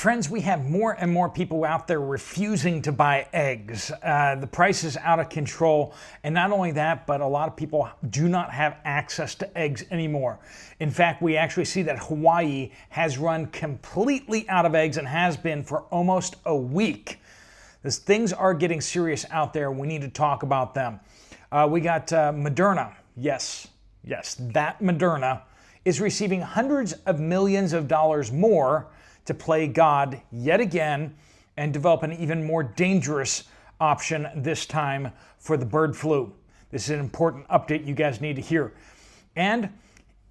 Friends, we have more and more people out there refusing to buy eggs. The price is out of control. And not only that, but a lot of people do not have access to eggs anymore. In fact, we actually see that Hawaii has run completely out of eggs and has been for almost a week. Things are getting serious out there. We need to talk about them. We got Moderna. Yes, that Moderna is receiving hundreds of millions of dollars more to play God yet again and develop an even more dangerous option this time for the bird flu. This is an important update you guys need to hear. And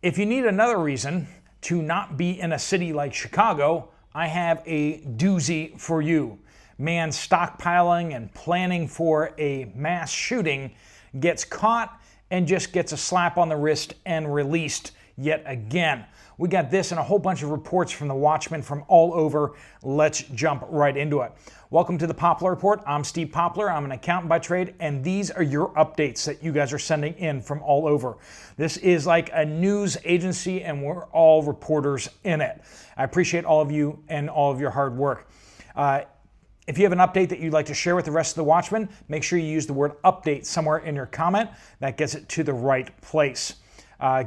if you need another reason to not be in a city like Chicago, I have a doozy for you. Man stockpiling and planning for a mass shooting gets caught and just gets a slap on the wrist and released yet again. We got this and a whole bunch of reports from the Watchmen from all over. Let's jump right into it. Welcome to the Poplar Report. I'm Steve Poplar. I'm an accountant by trade, and these are your updates that you guys are sending in from all over. This is like a news agency, and we're all reporters in it. I appreciate all of you and all of your hard work. If you have an update that you'd like to share with the rest of the Watchmen, make sure you use the word update somewhere in your comment. That gets it to the right place.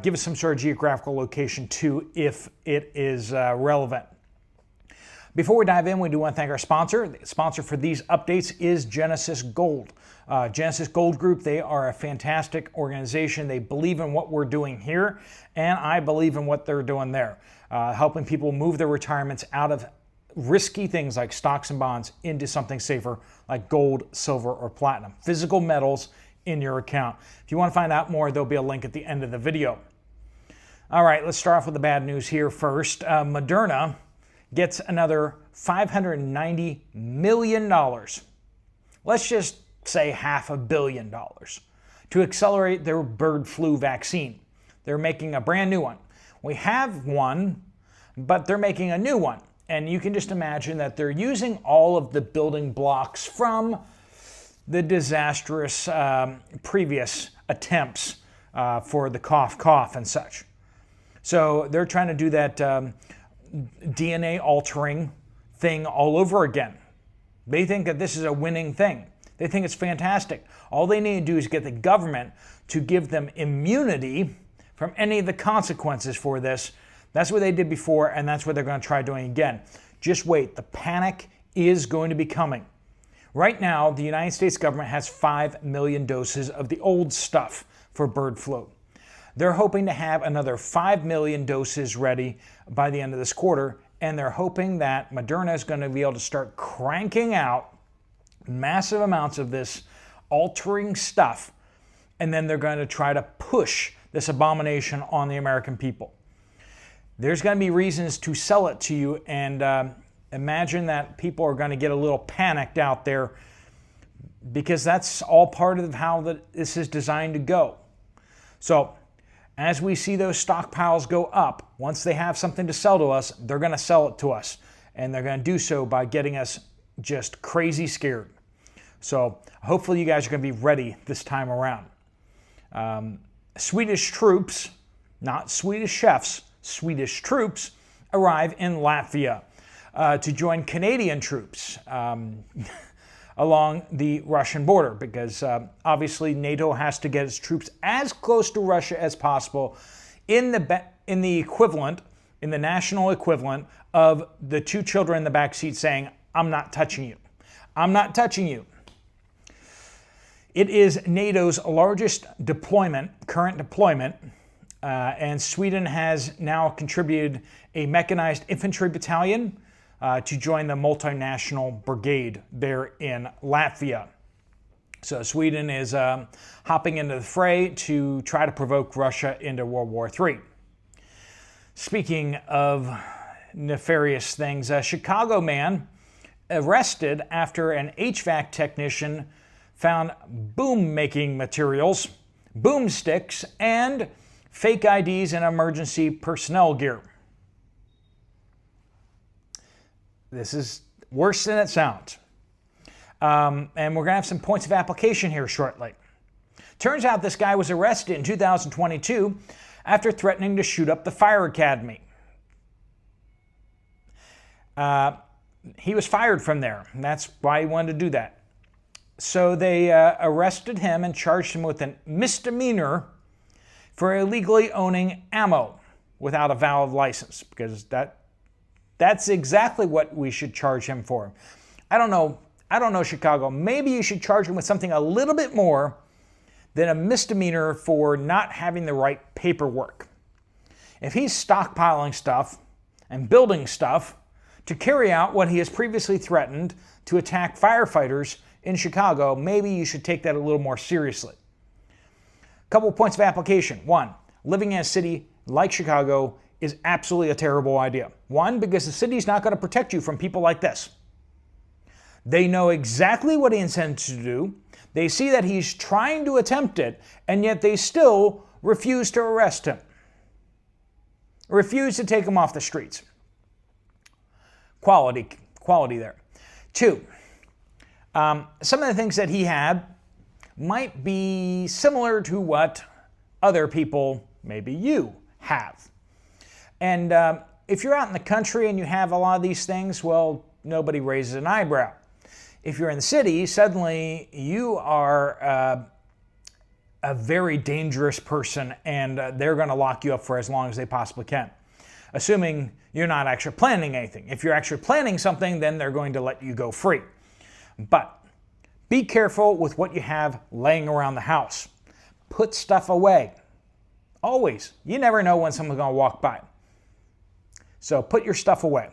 Give us some sort of geographical location too if it is relevant. Before we dive in, we do want to thank our sponsor. The sponsor for these updates is Genesis Gold. Genesis Gold Group, they are a fantastic organization. They believe in what we're doing here, and I believe in what they're doing there, helping people move their retirements out of risky things like stocks and bonds into something safer like gold, silver, or platinum. Physical metals in your account. If you want to find out more, there'll be a link at the end of the video. All right, let's start off with the bad news here first. Moderna gets another $590 million. Let's just say $500 million to accelerate their bird flu vaccine. They're making a brand new one. We have one, but they're making a new one. And you can just imagine that they're using all of the building blocks from the disastrous previous attempts for the cough and such. So they're trying to do that DNA altering thing all over again. They think that this is a winning thing. They think it's fantastic. All they need to do is get the government to give them immunity from any of the consequences for this. That's what they did before, and that's what they're going to try doing again. Just wait. The panic is going to be coming. Right now, the United States government has 5 million doses of the old stuff for bird flu. They're hoping to have another 5 million doses ready by the end of this quarter, and they're hoping that Moderna is going to be able to start cranking out massive amounts of this altering stuff, and then they're going to try to push this abomination on the American people. There's going to be reasons to sell it to you, and imagine that people are going to get a little panicked out there because that's all part of how this is designed to go. So as we see those stockpiles go up, once they have something to sell to us, they're going to sell it to us. And they're going to do so by getting us just crazy scared. So hopefully you guys are going to be ready this time around. Swedish troops, not Swedish chefs, Swedish troops arrive in Latvia to join Canadian troops along the Russian border because obviously NATO has to get its troops as close to Russia as possible in the equivalent, in the national equivalent of the two children in the back seat saying, "I'm not touching you. I'm not touching you." It is NATO's largest current deployment, and Sweden has now contributed a mechanized infantry battalion to join the multinational brigade there in Latvia. So Sweden is hopping into the fray to try to provoke Russia into World War III. Speaking of nefarious things, a Chicago man arrested after an HVAC technician found boom-making materials, boomsticks, and fake IDs and emergency personnel gear. This is worse than it sounds. And we're going to have some points of application here shortly. Turns out this guy was arrested in 2022 after threatening to shoot up the fire academy. he was fired from there, and that's why he wanted to do that. So they arrested him and charged him with a misdemeanor for illegally owning ammo without a valid license, because that's exactly what we should charge him for. I don't know, Chicago. Maybe you should charge him with something a little bit more than a misdemeanor for not having the right paperwork. If he's stockpiling stuff and building stuff to carry out what he has previously threatened to attack firefighters in Chicago, maybe you should take that a little more seriously. A couple of points of application. One, living in a city like Chicago is absolutely a terrible idea. One, because the city's not going to protect you from people like this. They know exactly what he intends to do. They see that he's trying to attempt it, and yet they still refuse to arrest him. Refuse to take him off the streets. Quality there. Two, some of the things that he had might be similar to what other people, maybe you, have. And if you're out in the country and you have a lot of these things, well, nobody raises an eyebrow. If you're in the city, suddenly you are a very dangerous person, and they're going to lock you up for as long as they possibly can, assuming you're not actually planning anything. If you're actually planning something, then they're going to let you go free. But be careful with what you have laying around the house. Put stuff away. Always. You never know when someone's going to walk by. So put your stuff away.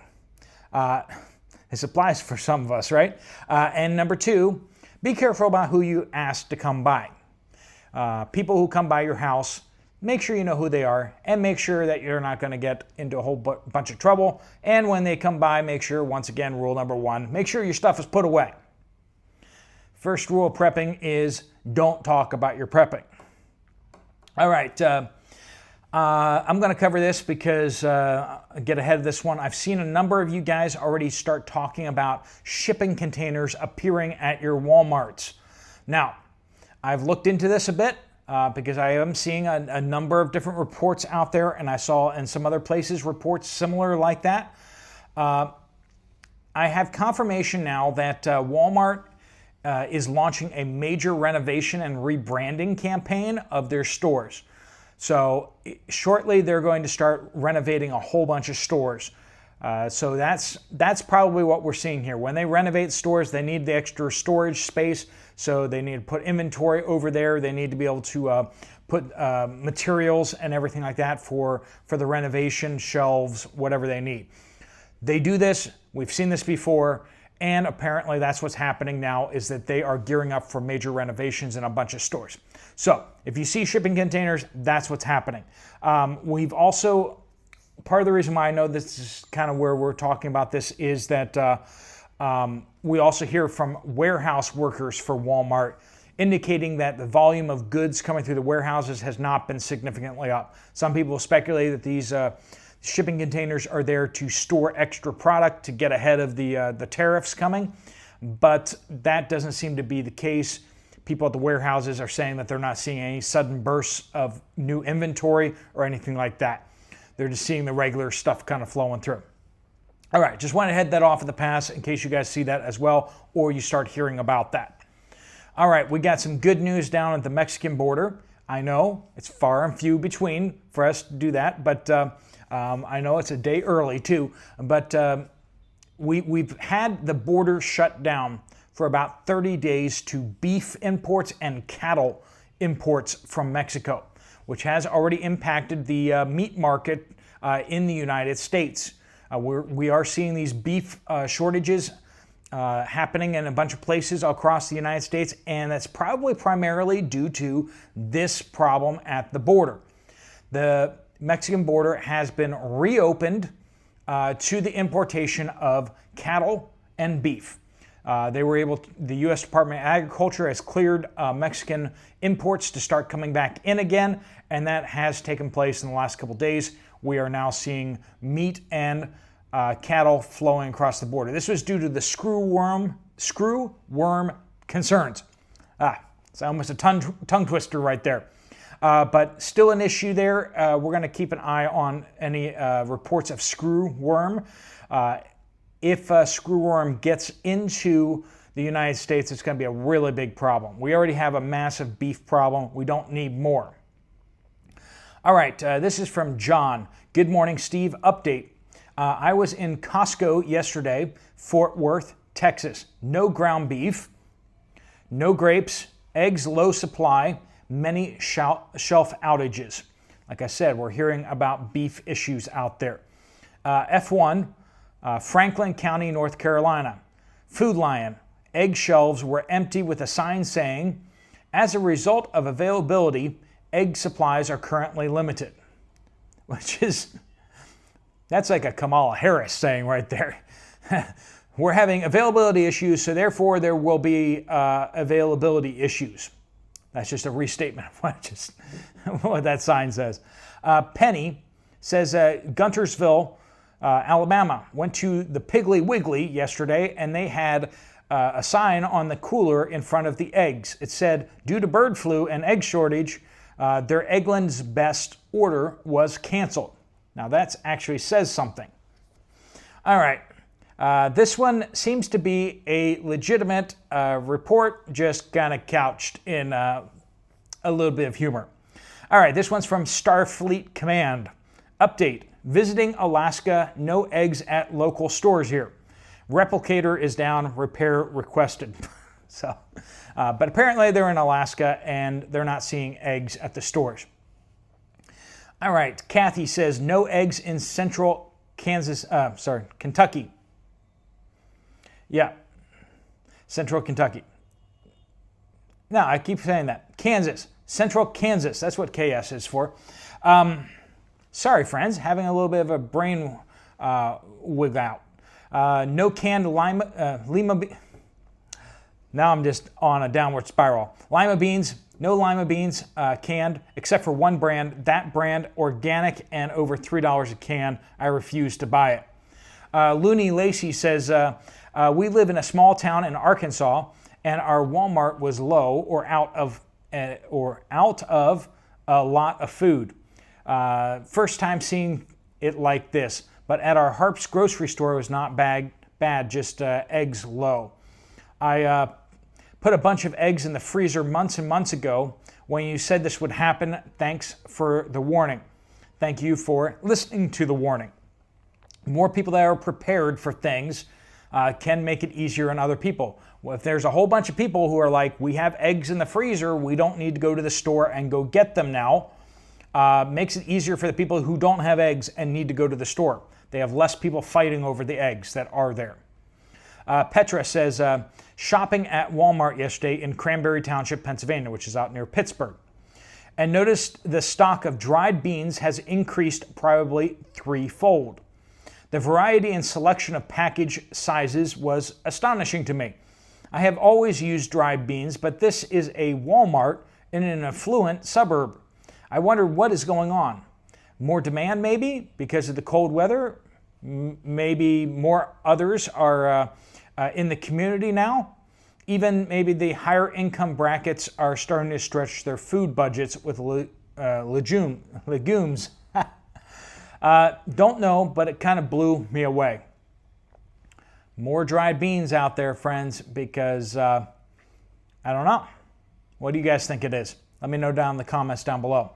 This applies for some of us, right? And number two, be careful about who you ask to come by. People who come by your house, make sure you know who they are, and make sure that you're not going to get into a whole bunch of trouble. And when they come by, make sure, once again, rule number one, make sure your stuff is put away. First rule of prepping is don't talk about your prepping. All right, I'm going to cover this because get ahead of this one. I've seen a number of you guys already start talking about shipping containers appearing at your Walmarts. Now, I've looked into this a bit because I am seeing a number of different reports out there, and I saw in some other places reports similar like that. I have confirmation now that Walmart is launching a major renovation and rebranding campaign of their stores. So shortly they're going to start renovating a whole bunch of stores. So that's probably what we're seeing here. When they renovate stores, they need the extra storage space, so they need to put inventory over there. They need to be able to put materials and everything like that for the renovation, shelves, whatever they need. They do this. We've seen this before. And apparently that's what's happening now, is that they are gearing up for major renovations in a bunch of stores. So if you see shipping containers, that's what's happening. We've also, part of the reason why I know this is kind of where we're talking about this is that we also hear from warehouse workers for Walmart indicating that the volume of goods coming through the warehouses has not been significantly up. Some people speculate that these shipping containers are there to store extra product to get ahead of the tariffs coming, but that doesn't seem to be the case. People at the warehouses are saying that they're not seeing any sudden bursts of new inventory or anything like that. They're just seeing the regular stuff kind of flowing through. All right, just want to head that off at the pass in case you guys see that as well, or you start hearing about that. All right, we got some good news down at the Mexican border. I know it's far and few between for us to do that, but I know it's a day early too, but we've had the border shut down for about 30 days to beef imports and cattle imports from Mexico, which has already impacted the meat market in the United States. We are seeing these beef shortages happening in a bunch of places across the United States, and that's probably primarily due to this problem at the border. The Mexican border has been reopened to the importation of cattle and beef. The U.S. Department of Agriculture has cleared Mexican imports to start coming back in again, and that has taken place in the last couple days. We are now seeing meat and cattle flowing across the border. This was due to the screw worm concerns. It's almost a tongue twister right there. But still an issue there. We're going to keep an eye on any reports of screw worm. if screwworm gets into the United States, it's going to be a really big problem. We already have a massive beef problem. We don't need more. All right, this is from John. Good morning, Steve. Update. I was in Costco yesterday, Fort Worth, Texas. No ground beef, no grapes, eggs low supply, many shelf outages. Like I said, we're hearing about beef issues out there. F1, Franklin County, North Carolina. Food Lion, egg shelves were empty with a sign saying, as a result of availability, egg supplies are currently limited. That's like a Kamala Harris saying right there. We're having availability issues, so therefore there will be availability issues. That's just a restatement of what that sign says. Penny says Guntersville, Alabama, went to the Piggly Wiggly yesterday and they had a sign on the cooler in front of the eggs. It said, due to bird flu and egg shortage, their Eggland's Best order was canceled. Now that actually says something. All right. This one seems to be a legitimate report, just kind of couched in a little bit of humor. All right, this one's from Starfleet Command. Update, visiting Alaska, no eggs at local stores here. Replicator is down, repair requested. But apparently they're in Alaska and they're not seeing eggs at the stores. All right, Kathy says no eggs in central Kentucky. Yeah, central Kentucky. No, I keep saying that. Kansas, central Kansas. That's what KS is for. Sorry, friends, having a little bit of a brain wig out. No canned lima. Now I'm just on a downward spiral. Lima beans, no lima beans canned, except for one brand. That brand, organic and over $3 a can. I refuse to buy it. Looney Lacey says, we live in a small town in Arkansas, and our Walmart was low or out of a lot of food. First time seeing it like this, but at our Harp's grocery store it was not bad, just eggs low. I put a bunch of eggs in the freezer months and months ago when you said this would happen. Thanks for the warning. Thank you for listening to the warning. More people that are prepared for things can make it easier on other people. Well, if there's a whole bunch of people who are like, we have eggs in the freezer, we don't need to go to the store and go get them now, makes it easier for the people who don't have eggs and need to go to the store. They have less people fighting over the eggs that are there. Petra says, shopping at Walmart yesterday in Cranberry Township, Pennsylvania, which is out near Pittsburgh, and noticed the stock of dried beans has increased probably threefold. The variety and selection of package sizes was astonishing to me. I have always used dried beans, but this is a Walmart in an affluent suburb. I wonder what is going on. More demand maybe because of the cold weather? Maybe more others are in the community now? Even maybe the higher income brackets are starting to stretch their food budgets with legumes. Don't know, but it kind of blew me away. More dried beans out there, friends, because I don't know. What do you guys think it is? Let me know down in the comments down below.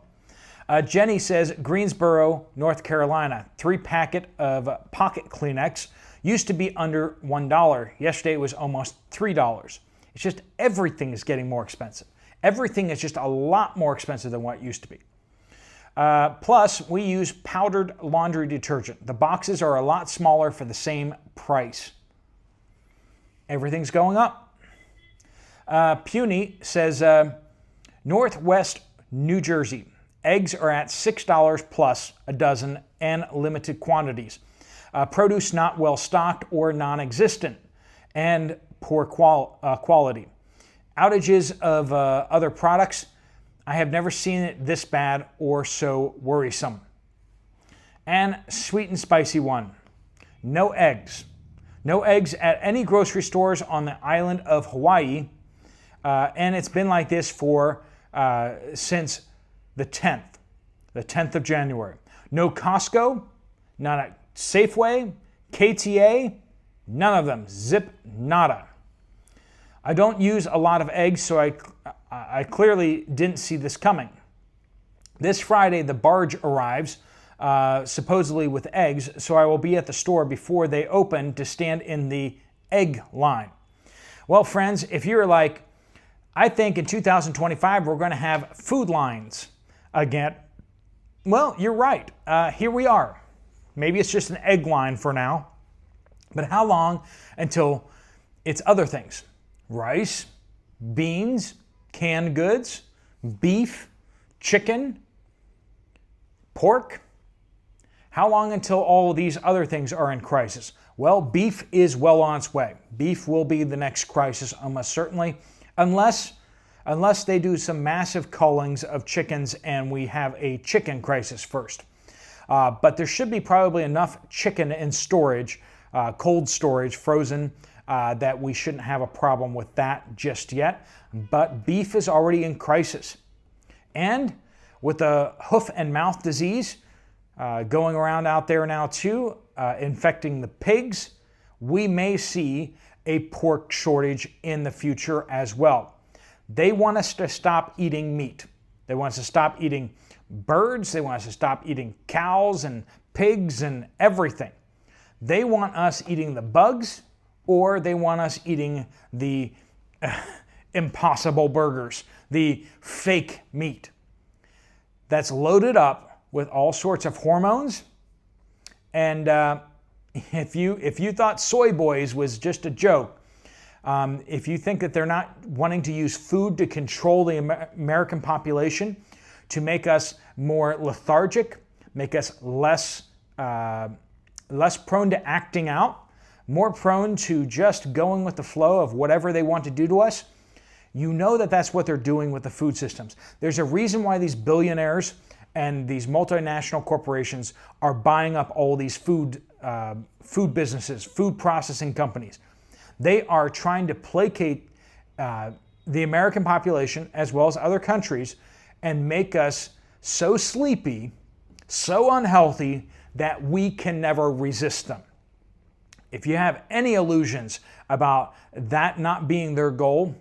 Jenny says, Greensboro, North Carolina, 3-packet of pocket Kleenex used to be under $1. Yesterday it was almost $3. It's just everything is getting more expensive. Everything is just a lot more expensive than what it used to be. Plus, we use powdered laundry detergent. The boxes are a lot smaller for the same price. Everything's going up. Puny says, Northwest New Jersey. Eggs are at $6 plus a dozen and limited quantities. Produce not well stocked or non-existent and poor quality. Outages of other products. I have never seen it this bad or so worrisome. And sweet and spicy one. No eggs. No eggs at any grocery stores on the island of Hawaii. And it's been like this for since the 10th of January. No Costco, not a Safeway, KTA, None of them. Zip, nada. I don't use a lot of eggs, so I clearly didn't see this coming. This Friday, the barge arrives, supposedly with eggs, so I will be at the store before they open to stand in the egg line. Well, friends, if you're like, I think in 2025 we're going to have food lines again, well, you're right. Here we are. Maybe it's just an egg line for now, but how long until it's other things? Rice, beans, canned goods, beef, chicken, pork. How long until all of these other things are in crisis? Well, beef is well on its way. Beef will be the next crisis, almost certainly, unless they do some massive cullings of chickens and we have a chicken crisis first. But there should be probably enough chicken in storage, cold storage, frozen, that we shouldn't have a problem with that just yet. But beef is already in crisis. And with the hoof and mouth disease going around out there now too, infecting the pigs, we may see a pork shortage in the future as well. They want us to stop eating meat. They want us to stop eating birds. They want us to stop eating cows and pigs and everything. They want us eating the bugs, or they want us eating the impossible burgers, the fake meat that's loaded up with all sorts of hormones. And if you thought Soy Boys was just a joke, if you think that they're not wanting to use food to control the American population, to make us more lethargic, make us less prone to acting out, more prone to just going with the flow of whatever they want to do to us, you know that that's what they're doing with the food systems. There's a reason why these billionaires and these multinational corporations are buying up all these food businesses, food processing companies. They are trying to placate the American population as well as other countries and make us so sleepy, so unhealthy that we can never resist them. If you have any illusions about that not being their goal,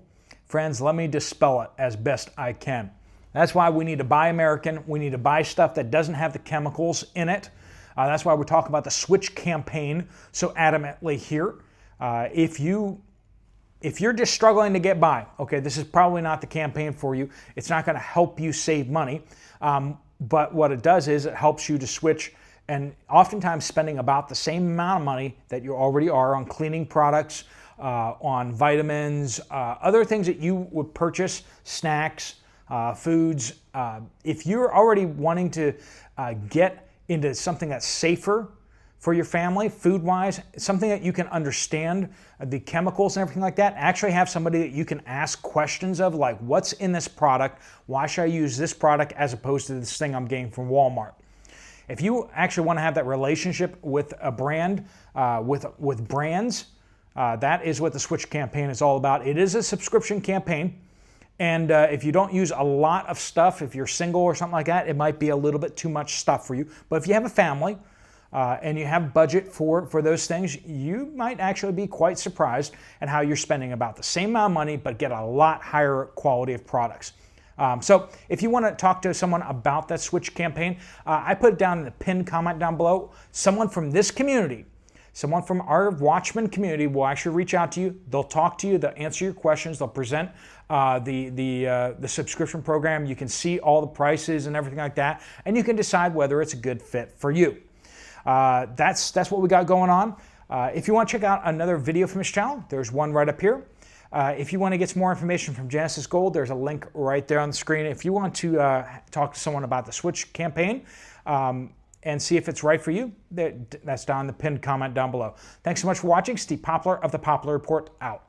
friends, let me dispel it as best I can. That's why we need to buy American. We need to buy stuff that doesn't have the chemicals in it. That's why we talk about the switch campaign so adamantly here. If you're just struggling to get by, okay, this is probably not the campaign for you. It's not going to help you save money. But what it does is it helps you to switch, and oftentimes spending about the same amount of money that you already are on cleaning products, on vitamins, other things that you would purchase, snacks, foods. If you're already wanting to get into something that's safer for your family, food-wise, something that you can understand the chemicals and everything like that, actually have somebody that you can ask questions of, like, what's in this product? Why should I use this product as opposed to this thing I'm getting from Walmart? If you actually want to have that relationship with a brand, with brands, that is what the Switch campaign is all about. It is a subscription campaign. And if you don't use a lot of stuff, if you're single or something like that, it might be a little bit too much stuff for you. But if you have a family and you have budget for those things, you might actually be quite surprised at how you're spending about the same amount of money but get a lot higher quality of products. So if you want to talk to someone about that Switch campaign, I put it down in the pinned comment down below. Someone from this community, someone from our Watchman community will actually reach out to you. They'll talk to you. They'll answer your questions. They'll present the subscription program. You can see all the prices and everything like that, and you can decide whether it's a good fit for you. That's what we got going on. If you want to check out another video from this channel, there's one right up here. If you want to get some more information from Genesis Gold, there's a link right there on the screen. If you want to talk to someone about the Switch campaign and see if it's right for you, that's down in the pinned comment down below. Thanks so much for watching. Steve Poplar of the Poplar Report out.